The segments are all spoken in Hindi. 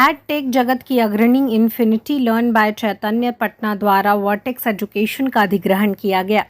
एडटेक जगत की अग्रणी इन्फिनिटी लर्न बाय चैतन्य पटना द्वारा वर्टेक्स एजुकेशन का अधिग्रहण किया गया।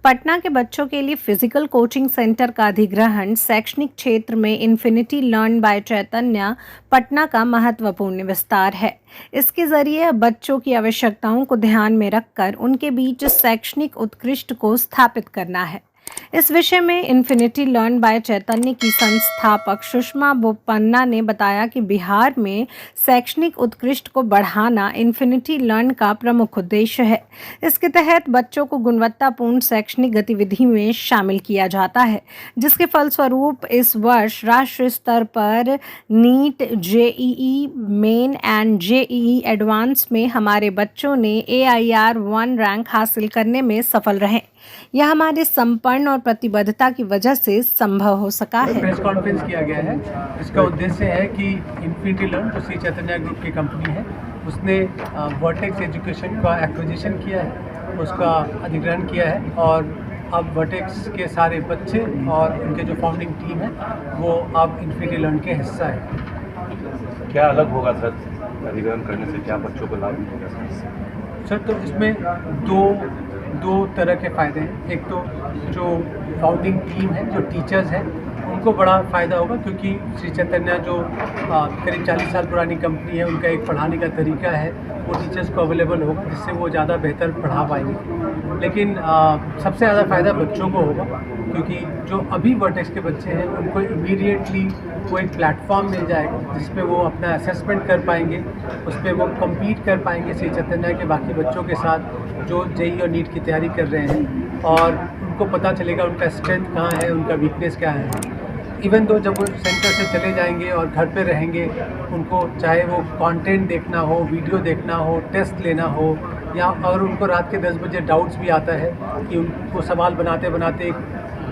पटना के बच्चों के लिए फिजिकल कोचिंग सेंटर का अधिग्रहण शैक्षणिक क्षेत्र में इन्फिनिटी लर्न बाय चैतन्य पटना का महत्वपूर्ण विस्तार है। इसके जरिए बच्चों की आवश्यकताओं को ध्यान में रखकर उनके बीच शैक्षणिक उत्कृष्ट को स्थापित करना है। इस विषय में इन्फिनिटी लर्न बाय चैतन्य की संस्थापक सुषमा बोपन्ना ने बताया कि बिहार में शैक्षणिक उत्कृष्ट को बढ़ाना इन्फिनिटी लर्न का प्रमुख उद्देश्य है। इसके तहत बच्चों को गुणवत्तापूर्ण शैक्षणिक गतिविधि में शामिल किया जाता है, जिसके फलस्वरूप इस वर्ष राष्ट्रीय स्तर पर NEET, JEE Main and JEE Advanced में हमारे बच्चों ने AIR 1 रैंक हासिल करने में सफल रहे। यह हमारे संपन्न और प्रतिबद्धता की वजह से संभव हो सका है। प्रेस कॉन्फ्रेंस किया गया है। इसका उद्देश्य है कि इन्फिनिटी लर्न जो श्री चैतन्य ग्रुप की कंपनी है, उसने वर्टेक्स एजुकेशन का एक्विजिशन किया है, उसका अधिग्रहण किया है और अब वर्टेक्स के सारे बच्चे और उनके जो फाउंडिंग टीम है वो अब इन्फिनिटी लर्न के हिस्सा है। क्या अलग होगा सर अधिग्रहण करने से, क्या बच्चों को लाभ मिलेगा सर? तो इसमें दो तरह के फ़ायदे हैं। एक तो जो फाउंडिंग टीम है, जो टीचर्स हैं, उनको बड़ा फ़ायदा होगा क्योंकि श्री चैतन्य जो करीब 40 साल पुरानी कंपनी है, उनका एक पढ़ाने का तरीका है, वो टीचर्स को अवेलेबल होगा, जिससे वो ज़्यादा बेहतर पढ़ा पाएंगे। लेकिन सबसे ज़्यादा फ़ायदा बच्चों को होगा क्योंकि जो अभी वर्टेक्स के बच्चे हैं उनको इमीडिएटली वो एक प्लेटफॉर्म मिल जाएगा जिस पे वो अपना असेसमेंट कर पाएंगे, उस पर वो कम्पीट कर पाएंगे श्री चैतन्य के बाकी बच्चों के साथ जो जेईई और नीट की तैयारी कर रहे हैं, और उनको पता चलेगा उनका स्ट्रेंथ कहाँ है, उनका वीकनेस क्या है। इवन तो जब वो सेंटर से चले जाएंगे और घर पे रहेंगे, उनको चाहे वो कंटेंट देखना हो, वीडियो देखना हो, टेस्ट लेना हो, या अगर उनको रात के 10 बजे डाउट्स भी आता है कि उनको सवाल बनाते बनाते एक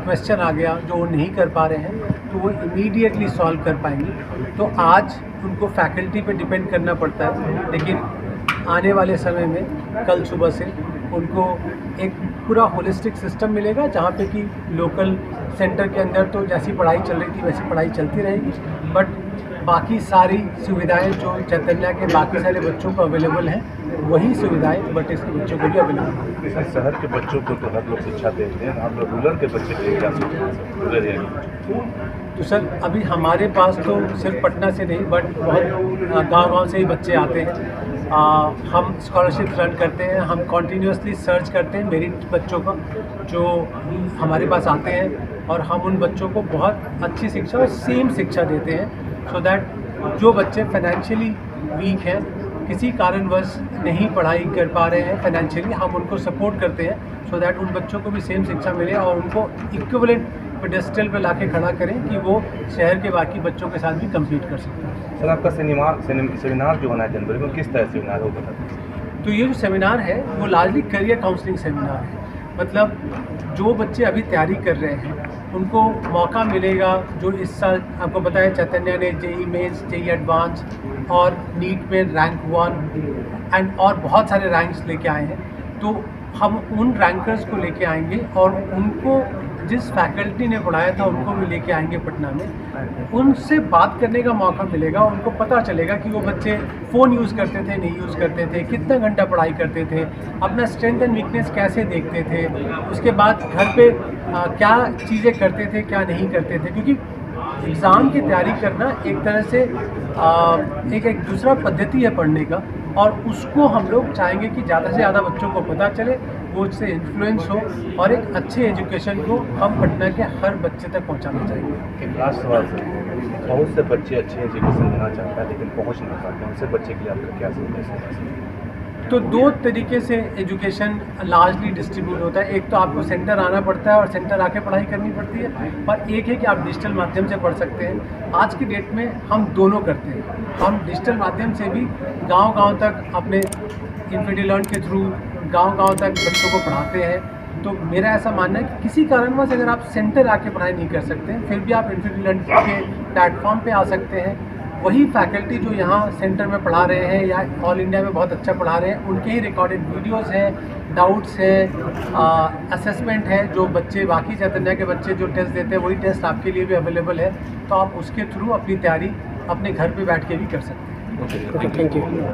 क्वेश्चन आ गया जो वो नहीं कर पा रहे हैं, तो वो इमीडिएटली सॉल्व कर पाएंगे। तो आज उनको फैकल्टी पे डिपेंड करना पड़ता है, लेकिन आने वाले समय में कल सुबह से उनको एक पूरा होलिस्टिक सिस्टम मिलेगा जहाँ पे कि लोकल सेंटर के अंदर तो जैसी पढ़ाई चल रही थी वैसी पढ़ाई चलती रहेगी, बट बाकी सारी सुविधाएं जो चैतन्य के बाकी सारे बच्चों को अवेलेबल हैं, वही सुविधाएं बट इसके बच्चों को भी अवेलेबल हैं। शहर के बच्चों को तो हर लोग शिक्षा देते हैं, आप लोग रूरल के बच्चे के क्या रूरल एरिया? तो सर अभी हमारे पास तो सिर्फ पटना से नहीं बट बहुत गांव से ही बच्चे आते हैं। हम स्कॉलरशिप रन करते हैं, हम कॉन्टीन्यूसली सर्च करते हैं मेरिट बच्चों का जो हमारे पास आते हैं, और हम उन बच्चों को बहुत अच्छी शिक्षा और सेम शिक्षा देते हैं सो दैट जो बच्चे फाइनेंशियली वीक हैं, किसी कारणवश नहीं पढ़ाई कर पा रहे हैं फाइनेंशियली, हम उनको सपोर्ट करते हैं सो दैट उन बच्चों को भी सेम शिक्षा मिले और उनको इक्विवेलेंट पेडेस्टल पे लाके खड़ा करें कि वो शहर के बाकी बच्चों के साथ भी कम्पीट कर सकते हैं। सर आपका सेमिनार जो होना है जनवरी में, किस तरह सेमिनार होगा? तो ये जो सेमिनार है वो लार्जली करियर काउंसलिंग सेमिनार है। मतलब जो बच्चे अभी तैयारी कर रहे हैं उनको मौका मिलेगा, जो इस साल आपको बताया चैतन्य ने जेईई मेंस, जेईई एडवांस और नीट में रैंक 1 एंड और बहुत सारे रैंक्स लेके आए हैं, तो हम उन रैंकर्स को लेके आएंगे और उनको जिस फैकल्टी ने पढ़ाया था उनको भी लेके आएंगे पटना में, उनसे बात करने का मौका मिलेगा। उनको पता चलेगा कि वो बच्चे फ़ोन यूज़ करते थे, नहीं यूज़ करते थे, कितना घंटा पढ़ाई करते थे, अपना स्ट्रेंथ एंड वीकनेस कैसे देखते थे, उसके बाद घर पे क्या चीज़ें करते थे, क्या नहीं करते थे। क्योंकि एग्ज़ाम की तैयारी करना एक तरह से एक दूसरा पद्धति है पढ़ने का, और उसको हम लोग चाहेंगे कि ज़्यादा से ज़्यादा बच्चों को पता चले, वो उससे इन्फ्लुएंस हो और एक अच्छे एजुकेशन को हम पटना के हर बच्चे तक पहुंचाना चाहेंगे। एक लास्ट सवाल सर, बहुत से बच्चे अच्छे एजुकेशन लेना चाहते हैं लेकिन पहुंच नहीं पाते हैं, उनसे बच्चे के लिए आपका क्या संदेश है? तो दो तरीके से एजुकेशन लार्जली डिस्ट्रीब्यूट होता है। एक तो आपको सेंटर आना पड़ता है और सेंटर आके पढ़ाई करनी पड़ती है, और एक है कि आप डिजिटल माध्यम से पढ़ सकते हैं। आज की डेट में हम दोनों करते हैं। हम डिजिटल माध्यम से भी गांव-गांव तक अपने इन्फिनिटी लर्न के थ्रू गांव-गांव तक बच्चों को पढ़ाते हैं। तो मेरा ऐसा मानना है कि किसी कारणवश अगर आप सेंटर आके पढ़ाई नहीं कर सकते, फिर भी आप इन्फिनिटी लर्न के प्लेटफॉर्म पे आ सकते हैं। वही फैकल्टी जो यहाँ सेंटर में पढ़ा रहे हैं या ऑल इंडिया में बहुत अच्छा पढ़ा रहे हैं, उनके ही रिकॉर्डेड वीडियोस हैं, डाउट्स हैं, असेसमेंट है। जो बच्चे बाकी चैतन्य के बच्चे जो टेस्ट देते हैं वही टेस्ट आपके लिए भी अवेलेबल है, तो आप उसके थ्रू अपनी तैयारी अपने घर पे बैठ के भी कर सकते हैं। Okay thank you